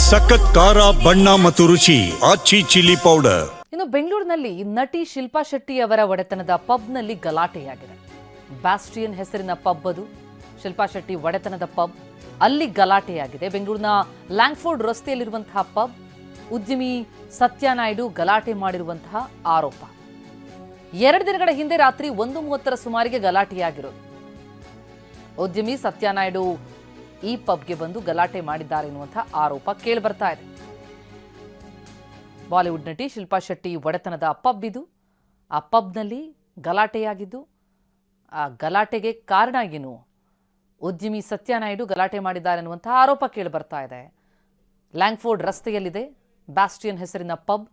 ಸಖತ್ ಖಾರ ಬಣ್ಣ ಮತ್ತು ರುಚಿ ಆಚಿ ಚಿಲ್ಲಿ ಪೌಡರ್. ಇನ್ನು ಬೆಂಗಳೂರಿನಲ್ಲಿ ನಟಿ ಶಿಲ್ಪಾ ಶೆಟ್ಟಿ ಅವರ ಒಡೆತನದ ಪಬ್ನಲ್ಲಿ ಗಲಾಟೆಯಾಗಿದೆ. ಬ್ಯಾಸ್ಟಿಯನ್ ಹೆಸರಿನ ಪಬ್ ಅದು. ಶಿಲ್ಪಾ ಶೆಟ್ಟಿ ಒಡೆತನದ ಪಬ್, ಅಲ್ಲಿ ಗಲಾಟೆಯಾಗಿದೆ. ಬೆಂಗಳೂರಿನ ಲ್ಯಾಂಗ್ಫೋರ್ಡ್ ರಸ್ತೆಯಲ್ಲಿರುವಂತಹ ಪಬ್, ಉದ್ಯಮಿ ಸತ್ಯನಾಯ್ಡು ಗಲಾಟೆ ಮಾಡಿರುವಂತಹ ಆರೋಪ. 2 ದಿನಗಳ ಹಿಂದೆ ರಾತ್ರಿ 1:30ರ ಸುಮಾರಿಗೆ ಗಲಾಟೆಯಾಗಿರೋದು. ಉದ್ಯಮಿ ಸತ್ಯನಾಯ್ಡು ಈ ಪಬ್ಗೆ ಬಂದು ಗಲಾಟೆ ಮಾಡಿದ್ದಾರೆ ಎನ್ನುವಂತಹ ಆರೋಪ ಕೇಳಿಬರ್ತಾ ಇದೆ. ಬಾಲಿವುಡ್ ನಟಿ ಶಿಲ್ಪಾ ಶೆಟ್ಟಿ ಒಡೆತನದ ಪಬ್ ಇದು. ಆ ಪಬ್ನಲ್ಲಿ ಗಲಾಟೆಯಾಗಿದ್ದು, ಆ ಗಲಾಟೆಗೆ ಕಾರಣ ಏನು? ಉದ್ಯಮಿ ಸತ್ಯನಾಯ್ಡು ಗಲಾಟೆ ಮಾಡಿದ್ದಾರೆ ಎನ್ನುವಂತಹ ಆರೋಪ ಕೇಳಿಬರ್ತಾ ಇದೆ. ಲ್ಯಾಂಗ್ಫೋರ್ಡ್ ರಸ್ತೆಯಲ್ಲಿದೆ ಬ್ಯಾಸ್ಟಿಯನ್ ಹೆಸರಿನ ಪಬ್.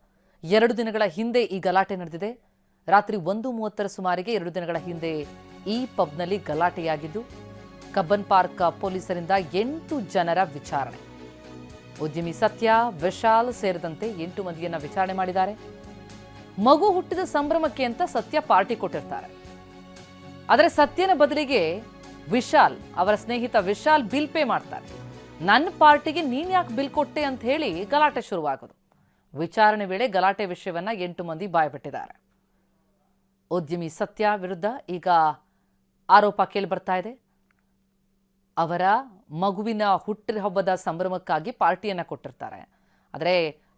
2 ದಿನಗಳ ಹಿಂದೆ ಈ ಗಲಾಟೆ ನಡೆದಿದೆ. ರಾತ್ರಿ 1:30ರ ಸುಮಾರಿಗೆ 2 ದಿನಗಳ ಹಿಂದೆ ಈ ಪಬ್ನಲ್ಲಿ ಗಲಾಟೆಯಾಗಿದ್ದು, ಕಬ್ಬನ್ ಪಾರ್ಕ್ ಪೊಲೀಸರಿಂದ 8 ಜನರ ವಿಚಾರಣೆ. ಉದ್ಯಮಿ ಸತ್ಯ, ವಿಶಾಲ್ ಸೇರಿದಂತೆ 8 ಮಂದಿಯನ್ನ ವಿಚಾರಣೆ ಮಾಡಿದ್ದಾರೆ. ಮಗು ಹುಟ್ಟಿದ ಸಂಭ್ರಮಕ್ಕೆ ಅಂತ ಸತ್ಯ ಪಾರ್ಟಿ ಕೊಟ್ಟಿರ್ತಾರೆ. ಆದರೆ ಸತ್ಯನ ಬದಲಿಗೆ ವಿಶಾಲ್, ಅವರ ಸ್ನೇಹಿತ ವಿಶಾಲ್ ಬಿಲ್ ಪೇ ಮಾಡ್ತಾರೆ. ನನ್ನ ಪಾರ್ಟಿಗೆ ನೀನ್ ಯಾಕೆ ಬಿಲ್ ಕೊಟ್ಟೆ ಅಂತ ಹೇಳಿ ಗಲಾಟೆ ಶುರುವಾಗೋದು. ವಿಚಾರಣೆ ವೇಳೆ ಗಲಾಟೆ ವಿಷಯವನ್ನ 8 ಮಂದಿ ಬಾಯ್ಬಿಟ್ಟಿದ್ದಾರೆ. ಉದ್ಯಮಿ ಸತ್ಯ ವಿರುದ್ಧ ಈಗ ಆರೋಪ ಕೇಳಿಬರ್ತಾ ಇದೆ. ಅವರ ಮಗುವಿನ ಹುಟ್ಟುಹಬ್ಬದ ಸಂಭ್ರಮಕ್ಕಾಗಿ ಪಾರ್ಟಿಯನ್ನ ಕೊಟ್ಟಿರ್ತಾರೆ. ಆದರೆ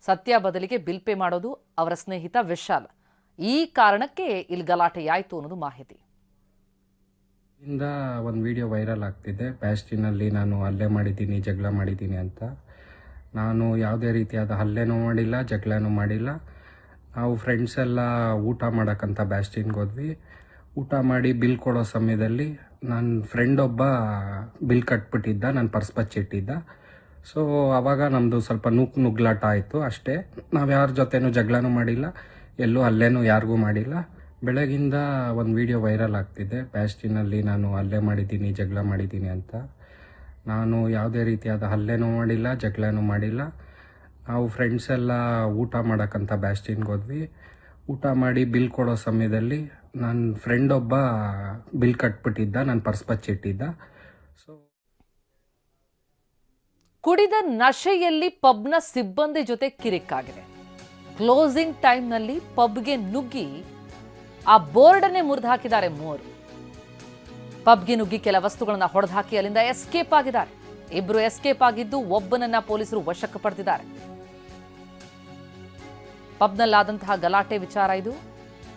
ಸತ್ಯ ಬದಲಿಗೆ ಬಿಲ್ ಪೇ ಮಾಡೋದು ಅವರ ಸ್ನೇಹಿತ ವಿಶಾಲ್. ಈ ಕಾರಣಕ್ಕೆ ಇಲ್ಲಿ ಗಲಾಟೆಯಾಯಿತು ಅನ್ನೋದು ಮಾಹಿತಿ. ಇಂದ ಒಂದು ವಿಡಿಯೋ ವೈರಲ್ ಆಗ್ತಿದೆ. ಬ್ಯಾಸ್ಟಿನಲ್ಲಿ ನಾನು ಹಲ್ಲೆ ಮಾಡಿದ್ದೀನಿ, ಜಗಳ ಮಾಡಿದ್ದೀನಿ ಅಂತ. ನಾನು ಯಾವುದೇ ರೀತಿಯಾದ ಹಲ್ಲೆನೂ ಮಾಡಿಲ್ಲ, ಜಗಳನೂ ಮಾಡಿಲ್ಲ. ನಾವು ಫ್ರೆಂಡ್ಸ್ ಎಲ್ಲ ಊಟ ಮಾಡೋಕ್ಕಂತ ಬ್ಯಾಸ್ಟಿನ್ಗೆ ಹೋದ್ವಿ. ಊಟ ಮಾಡಿ ಬಿಲ್ ಕೊಡೋ ಸಮಯದಲ್ಲಿ ನನ್ನ ಫ್ರೆಂಡ್ ಒಬ್ಬ ಬಿಲ್ ಕಟ್ಬಿಟ್ಟಿದ್ದ, ನನ್ನ ಪರ್ಸ್ ಬಚ್ಚಿಟ್ಟಿದ್ದ. ಸೊ ಆವಾಗ ನಮ್ಮದು ಸ್ವಲ್ಪ ನುಗ್ಲಾಟ ಆಯಿತು ಅಷ್ಟೇ. ನಾವು ಯಾರ ಜೊತೆನೂ ಜಗಳನೂ ಮಾಡಿಲ್ಲ, ಎಲ್ಲೂ ಹಲ್ಲೆನೂ ಯಾರಿಗೂ ಮಾಡಿಲ್ಲ. ಬೆಳಗಿಂದ ಒಂದು ವಿಡಿಯೋ ವೈರಲ್ ಆಗ್ತಿದೆ. ಬ್ಯಾಸ್ಟಿನಲ್ಲಿ ನಾನು ಹಲ್ಲೆ ಮಾಡಿದ್ದೀನಿ, ಜಗಳ ಮಾಡಿದ್ದೀನಿ ಅಂತ. ನಾನು ಯಾವುದೇ ರೀತಿಯಾದ ಹಲ್ಲೆನೂ ಮಾಡಿಲ್ಲ, ಜಗಳನೂ ಮಾಡಿಲ್ಲ. ನಾವು ಫ್ರೆಂಡ್ಸ್ ಎಲ್ಲ ಊಟ ಮಾಡೋಕ್ಕಂತ ಬ್ಯಾಸ್ಟಿನ್ಗೆ ಹೋದ್ವಿ. ಊಟ ಮಾಡಿ ಬಿಲ್ ಕೊಡೋ ಸಮಯದಲ್ಲಿ ನನ್ನ ಫ್ರೆಂಡ್ ಒಬ್ಬ ಬಿಲ್ ಕಟ್ಬಿಟ್ಟಿದ್ದ, ನನ್ನ ಪರ್ಸ್ ಬಚ್ಚಿಟ್ಟಿದ್ದ. ಸೊ ಕುಡಿದ ನಶೆಯಲ್ಲಿ ಪಬ್ನ ಸಿಬ್ಬಂದಿ ಜೊತೆ ಕಿರಿಕಾಗಿದೆ. ಕ್ಲೋಸಿಂಗ್ ಟೈಮ್ನಲ್ಲಿ ಪಬ್ಗೆ ನುಗ್ಗಿ ಆ ಬೋರ್ಡನ್ನೇ ಮುರಿದು ಹಾಕಿದ್ದಾರೆ 3. ಪಬ್ಗೆ ನುಗ್ಗಿ ಕೆಲ ವಸ್ತುಗಳನ್ನು ಹೊಡೆದು ಹಾಕಿ ಅಲ್ಲಿಂದ ಎಸ್ಕೇಪ್ ಆಗಿದ್ದಾರೆ. 2 ಎಸ್ಕೇಪ್ ಆಗಿದ್ದು, ಒಬ್ಬನನ್ನ ಪೊಲೀಸರು ವಶಕ್ಕೆ ಪಡೆದಿದ್ದಾರೆ. ಪಬ್ನಲ್ಲಾದಂತಹ ಗಲಾಟೆ ವಿಚಾರ ಇದು.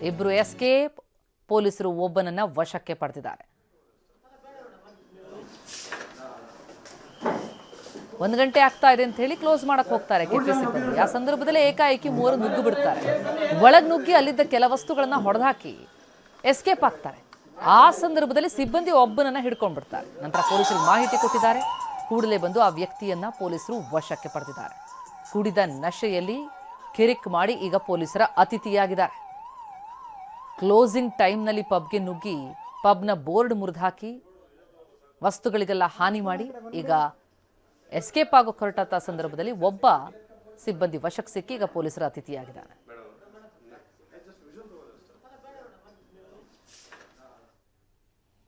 2 ಎಸ್ಕೇಪ್, ಪೊಲೀಸರು ಒಬ್ಬನನ್ನ ವಶಕ್ಕೆ ಪಡೆದಿದ್ದಾರೆ. 1 ಗಂಟೆ ಆಗ್ತಾ ಇದೆ ಅಂತ ಹೇಳಿ ಕ್ಲೋಸ್ ಮಾಡಕ್ ಹೋಗ್ತಾರೆ ಕೆಫೆ ಸಿಬ್ಬಂದಿ. ಆ ಸಂದರ್ಭದಲ್ಲಿ ಏಕಾಏಕಿ 3 ನುಗ್ಗು ಬಿಡ್ತಾರೆ. ಒಳಗ್ ನುಗ್ಗಿ ಅಲ್ಲಿದ್ದ ಕೆಲ ವಸ್ತುಗಳನ್ನ ಹೊಡೆದಾಕಿ ಎಸ್ಕೇಪ್ ಆಗ್ತಾರೆ. ಆ ಸಂದರ್ಭದಲ್ಲಿ ಸಿಬ್ಬಂದಿ ಒಬ್ಬನನ್ನ ಹಿಡ್ಕೊಂಡ್ಬಿಡ್ತಾರೆ. ನಂತರ ಪೊಲೀಸರು ಮಾಹಿತಿ ಕೊಟ್ಟಿದ್ದಾರೆ. ಕೂಡಲೇ ಬಂದು ಆ ವ್ಯಕ್ತಿಯನ್ನ ಪೊಲೀಸರು ವಶಕ್ಕೆ ಪಡೆದಿದ್ದಾರೆ. ಕುಡಿದ ನಶೆಯಲ್ಲಿ ಕಿರಿಕ್ ಮಾಡಿ ಈಗ ಪೊಲೀಸರ ಅತಿಥಿಯಾಗಿದ್ದಾರೆ. ಕ್ಲೋಸಿಂಗ್ ಟೈಮ್ನಲ್ಲಿ ಪಬ್ಗೆ ನುಗ್ಗಿ ಪಬ್ನ ಬೋರ್ಡ್ ಮುರಿದು ಹಾಕಿ ವಸ್ತುಗಳಿಗೆಲ್ಲ ಹಾನಿ ಮಾಡಿ ಈಗ ಎಸ್ಕೇಪ್ ಆಗೋ ಹೊರಟ ಸಂದರ್ಭದಲ್ಲಿ ಒಬ್ಬ ಸಿಬ್ಬಂದಿ ವಶಕ್ಕೆ ಸಿಕ್ಕಿ ಈಗ ಪೊಲೀಸರ ಅತಿಥಿಯಾಗಿದ್ದಾನೆ.